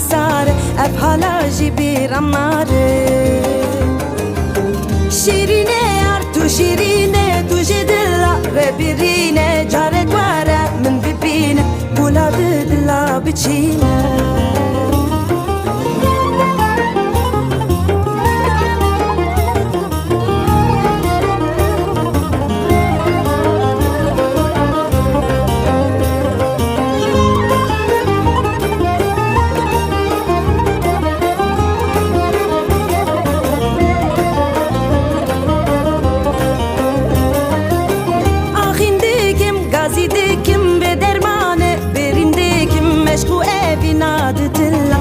sare ev hala jî bîram nare şîrîne yar tu şîrîne tu jê dila re birîne carek were min bibîne gula di dila biçîne Gazidekim be dermane berindekim meşku evina dila